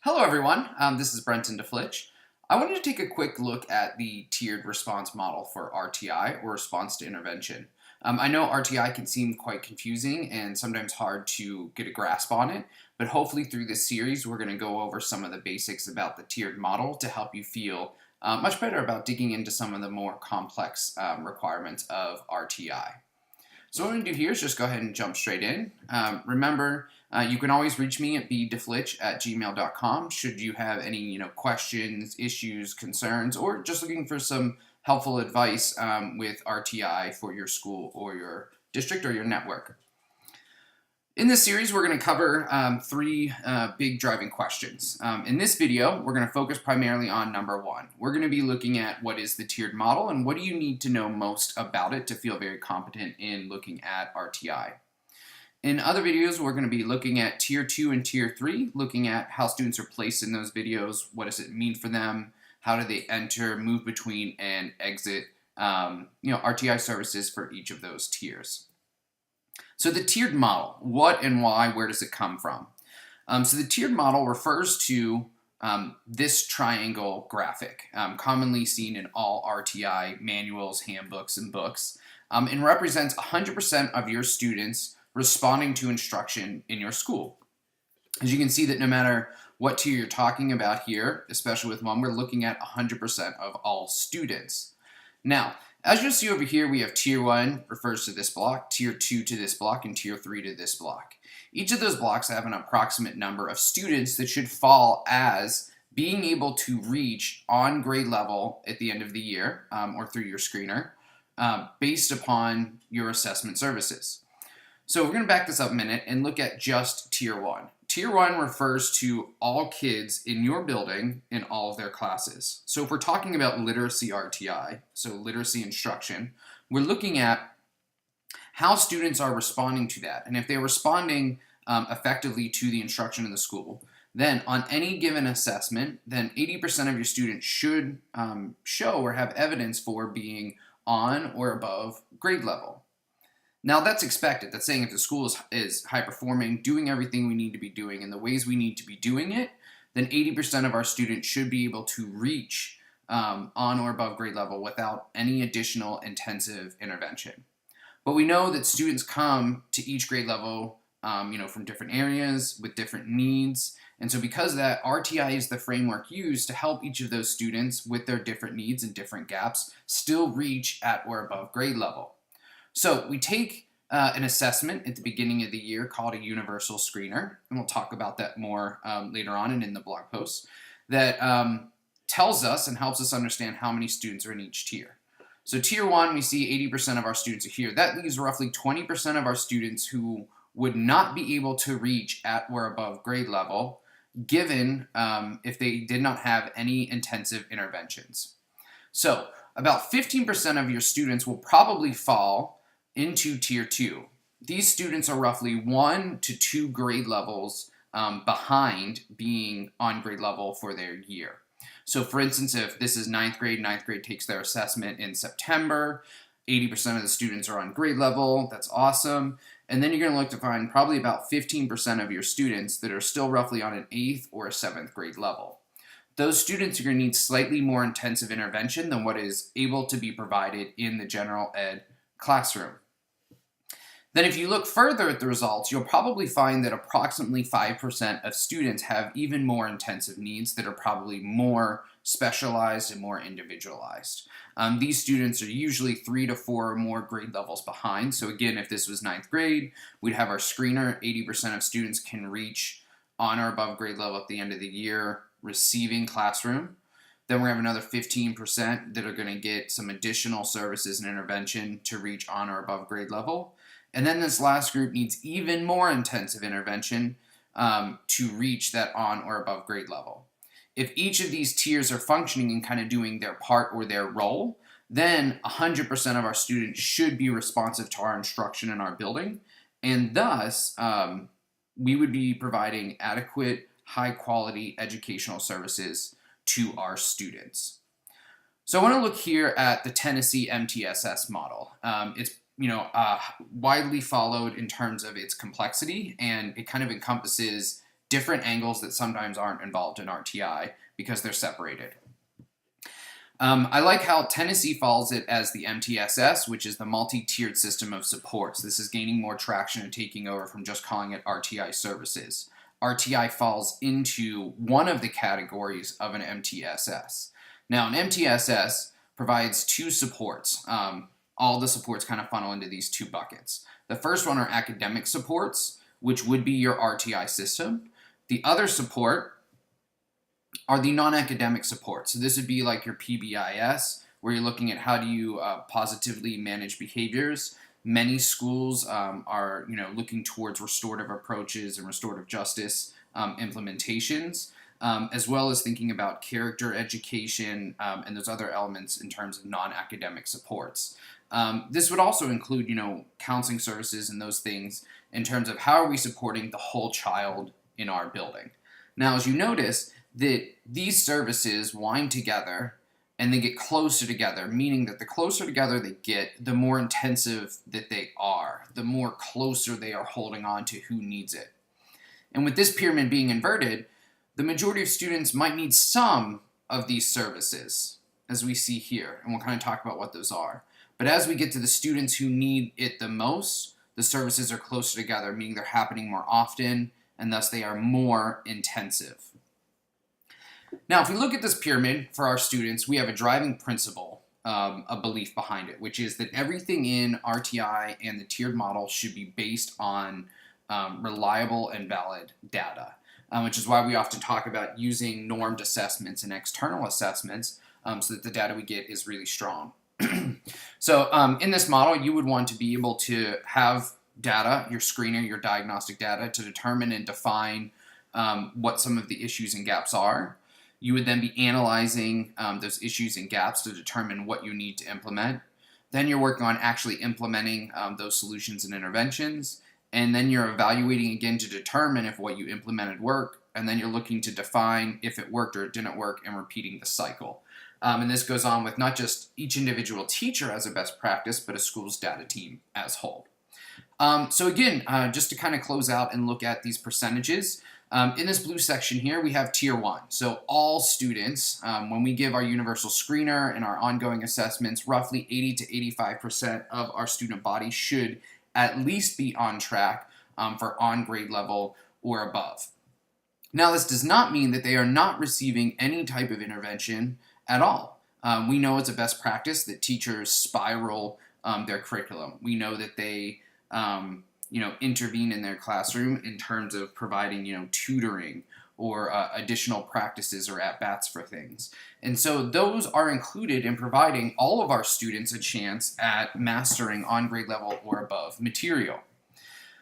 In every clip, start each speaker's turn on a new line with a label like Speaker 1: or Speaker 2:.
Speaker 1: Hello everyone, this is Brenton DeFlitch. I wanted to take a quick look at the tiered response model for RTI, or response to intervention. I know RTI can seem quite confusing and sometimes hard to get a grasp on it, but hopefully through this series we're going to go over some of the basics about the tiered model to help you feel much better about digging into some of the more complex requirements of RTI. So what I'm going to do here is just go ahead and jump straight in. Remember, you can always reach me at bdeflitch@gmail.com should you have any questions, issues, concerns, or just looking for some helpful advice with RTI for your school or your district or your network. In this series, we're going to cover three big driving questions. In this video, we're going to focus primarily on number one. We're going to be looking at what is the tiered model and what do you need to know most about it to feel very competent in looking at RTI. In other videos, we're going to be looking at Tier 2 and Tier 3, looking at how students are placed in those videos, what does it mean for them, how do they enter, move between, and exit RTI services for each of those tiers. So the tiered model, what and why, where does it come from? So the tiered model refers to this triangle graphic, commonly seen in all RTI manuals, handbooks, and books, and represents 100% of your students responding to instruction in your school. As you can see that no matter what tier you're talking about here, especially with one, we're looking at 100% of all students. Now, as you'll see over here, we have Tier 1 refers to this block, Tier 2 to this block, and Tier 3 to this block. Each of those blocks have an approximate number of students that should fall as being able to reach on grade level at the end of the year or through your screener based upon your assessment services. So we're going to back this up a minute and look at just Tier 1. Tier 1 refers to all kids in your building in all of their classes. So if we're talking about literacy RTI, so literacy instruction, we're looking at how students are responding to that. And if they're responding effectively to the instruction in the school, then on any given assessment, then 80% of your students should show or have evidence for being on or above grade level. Now that's expected. That's saying if the school is high performing, doing everything we need to be doing in the ways we need to be doing it, then 80% of our students should be able to reach on or above grade level without any additional intensive intervention. But we know that students come to each grade level from different areas with different needs. And so because of that, RTI is the framework used to help each of those students with their different needs and different gaps still reach at or above grade level. So we take an assessment at the beginning of the year called a universal screener, and we'll talk about that more later on and in the blog post, that tells us and helps us understand how many students are in each tier. So Tier 1, we see 80% of our students are here. That leaves roughly 20% of our students who would not be able to reach at or above grade level, given if they did not have any intensive interventions. So about 15% of your students will probably fall into Tier 2. These students are roughly 1 to 2 grade levels behind being on grade level for their year. So for instance, if this is ninth grade takes their assessment in September, 80% of the students are on grade level, that's awesome. And then you're going to look to find probably about 15% of your students that are still roughly on an 8th or a 7th grade level. Those students are going to need slightly more intensive intervention than what is able to be provided in the general ed classroom. Then if you look further at the results, you'll probably find that approximately 5% of students have even more intensive needs that are probably more specialized and more individualized. These students are usually 3 to 4 or more grade levels behind. So again, if this was 9th grade, we'd have our screener. 80% of students can reach on or above grade level at the end of the year, receiving classroom. Then we have another 15% that are going to get some additional services and intervention to reach on or above grade level. And then this last group needs even more intensive intervention to reach that on or above grade level. If each of these tiers are functioning and kind of doing their part or their role, then 100% of our students should be responsive to our instruction in our building. And thus, we would be providing adequate, high-quality educational services to our students. So I want to look here at the Tennessee MTSS model. It's widely followed in terms of its complexity, and it kind of encompasses different angles that sometimes aren't involved in RTI because they're separated. I like how Tennessee follows it as the MTSS, which is the multi-tiered system of supports. This is gaining more traction and taking over from just calling it RTI services. RTI falls into one of the categories of an MTSS. Now, an MTSS provides two supports. All the supports kind of funnel into these two buckets. The first one are academic supports, which would be your RTI system. The other support are the non-academic supports. So this would be like your PBIS, where you're looking at how do you positively manage behaviors. Many schools are looking towards restorative approaches and restorative justice implementations, as well as thinking about character education and those other elements in terms of non-academic supports. This would also include, counseling services and those things in terms of how are we supporting the whole child in our building. Now, as you notice, that these services wind together and they get closer together, meaning that the closer together they get, the more intensive that they are, the more closer they are holding on to who needs it. And with this pyramid being inverted, the majority of students might need some of these services, as we see here, and we'll kind of talk about what those are. But as we get to the students who need it the most, the services are closer together, meaning they're happening more often, and thus they are more intensive. Now, if we look at this pyramid for our students, we have a driving principle, a belief behind it, which is that everything in RTI and the tiered model should be based on reliable and valid data, which is why we often talk about using normed assessments and external assessments so that the data we get is really strong. So in this model, you would want to be able to have data, your screener, your diagnostic data, to determine and define what some of the issues and gaps are. You would then be analyzing those issues and gaps to determine what you need to implement. Then you're working on actually implementing those solutions and interventions. And then you're evaluating again to determine if what you implemented worked. And then you're looking to define if it worked or it didn't work and repeating the cycle. And this goes on with not just each individual teacher as a best practice, but a school's data team as whole. So again, just to kind of close out and look at these percentages, in this blue section here, we have Tier 1. So all students, when we give our universal screener and our ongoing assessments, roughly 80 to 85% of our student body should at least be on track for on grade level or above. Now, this does not mean that they are not receiving any type of intervention at all. We know it's a best practice that teachers spiral their curriculum. We know that they intervene in their classroom in terms of providing, tutoring or additional practices or at-bats for things. And so those are included in providing all of our students a chance at mastering on grade level or above material.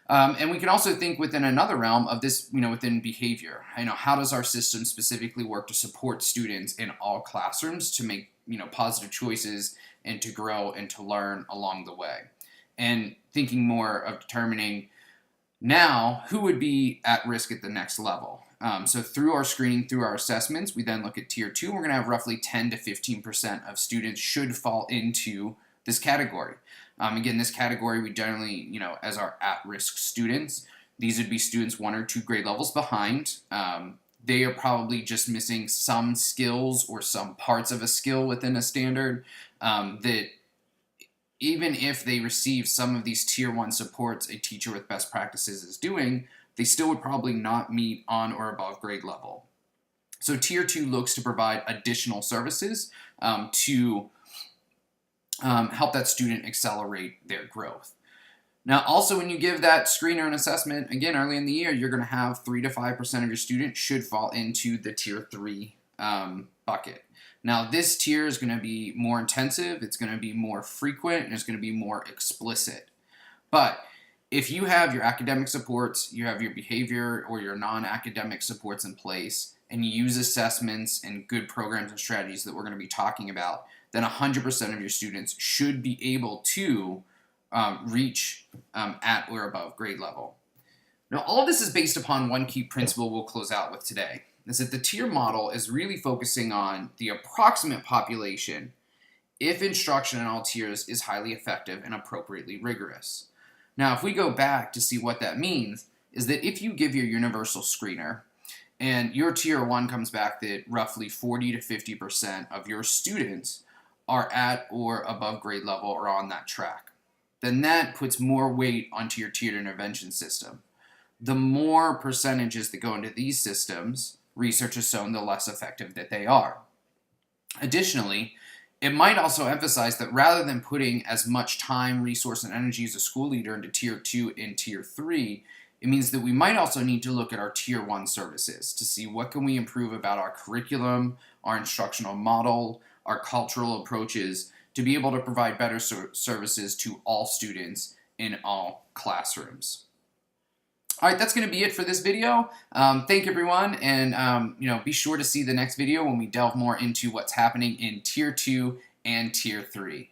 Speaker 1: And we can also think within another realm of this, within behavior. How does our system specifically work to support students in all classrooms to make, positive choices and to grow and to learn along the way? And thinking more of determining now who would be at risk at the next level. So through our screening, through our assessments, we then look at Tier 2. We're going to have roughly 10 to 15% of students should fall into this category. Again, this category we generally, as our at-risk students, these would be students 1 or 2 grade levels behind. They are probably just missing some skills or some parts of a skill within a standard that even if they receive some of these Tier 1 supports a teacher with best practices is doing, they still would probably not meet on or above grade level. So Tier 2 looks to provide additional services to help that student accelerate their growth. Now, also when you give that screener an assessment, again, early in the year, you're going to have 3 to 5% of your students should fall into the Tier 3 bucket. Now, this tier is going to be more intensive, it's going to be more frequent, and it's going to be more explicit. But if you have your academic supports, you have your behavior or your non-academic supports in place, and you use assessments and good programs and strategies that we're going to be talking about, then 100% of your students should be able to reach at or above grade level. Now, all of this is based upon one key principle we'll close out with today, is that the tier model is really focusing on the approximate population if instruction in all tiers is highly effective and appropriately rigorous. Now, if we go back to see what that means, is that if you give your universal screener and your tier 1 comes back that roughly 40 to 50% of your students are at or above grade level or on that track, then that puts more weight onto your tiered intervention system. The more percentages that go into these systems, research has shown the less effective that they are. Additionally, it might also emphasize that rather than putting as much time, resource, and energy as a school leader into tier 2 and tier 3, it means that we might also need to look at our tier 1 services to see what can we improve about our curriculum, our instructional model, our cultural approaches to be able to provide better services to all students in all classrooms. All right, that's going to be it for this video. Thank you, everyone, and be sure to see the next video when we delve more into what's happening in Tier 2 and Tier 3.